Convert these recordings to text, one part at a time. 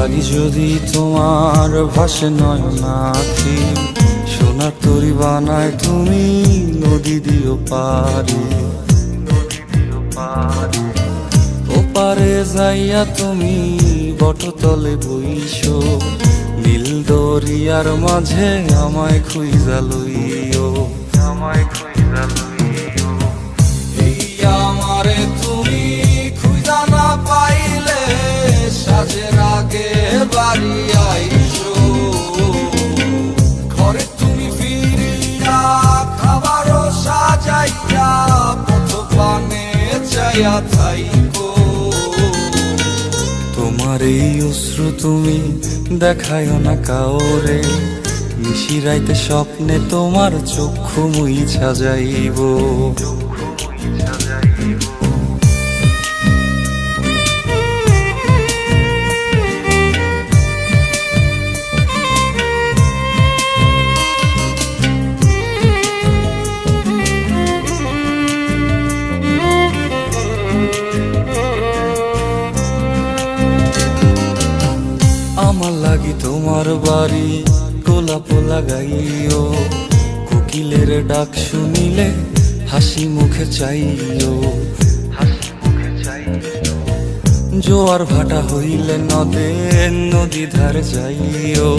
লাগি যদি তোমার ভাসে নয়নাখি, সোনার তরি বানায় তুমি নদী দিও পারে। ওপারে যাইয়া তুমি বটতলে বইসো, নীল দরিয়ার মাঝে আমায় খুঁজা লইও, আমায় খুঁজা লইও। এই আমারে তুমি খুঁজা না পাইলে সাজের আগে বাড়ি আইসো, ঘরে তুমি ফিরিয়া খাবারও সাজাইয়া পথ পানে চাইয়া থাইকো। তোমার এই অশ্রু তুমি দেখায় না কাউরে, নিশিরাইতে স্বপ্নে তোমার চক্ষু মুইছা যাইব। আমার লাগি তোমার বাড়ি গোলাপ লাগাইও, কোকিলের ডাক শুনিলে হাসি মুখে চাইও, হাসি মুখে চাইও। জোয়ার ভাটা হইলে নদে নদী ধার যাইও,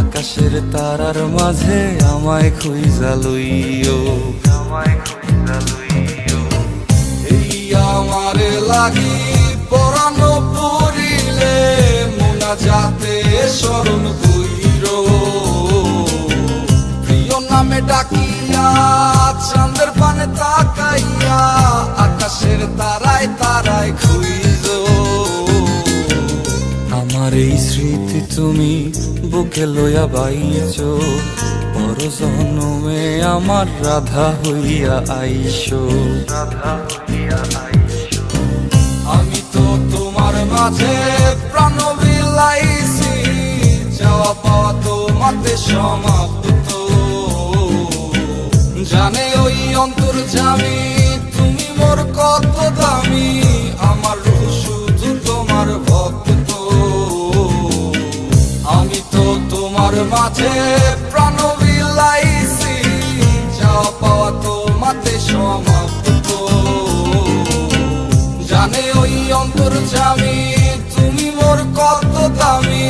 আকাশের তারার মাঝে আমায় খুঁজা লইও, আমায় খুঁজা লইও। এই আমারে লাগি পরানো পড়িলে যাতে স্মরণ কইরো, প্রিয় নামে ডাকিয়া চাঁদের পানে তাকাইয়া আকাশের তারায় তারায় খুঁজো। আমার এই স্মৃতি তুমি বুকে লইয়া বাইছো, পর জন্মে আমার রাধা হইয়া আইসো, রাধা হইয়া আইসো। আমি তো তোমার মাঝে প্রাণ বিলাইছি, যাওয়া পাওয়া তোমাতে সমাপ্ত। জানে ওই অন্তর্যামী তুমি মোর কত দামি, আমার রূহ শুধু তোমার ভক্ত। আমি তো তোমার মাঝে প্রাণ বিলাইছি, যাওয়া পাওয়া তোমাতে সমাপ্ত। জানে ওই অন্তর্যামী তুমি মোর কত দামি।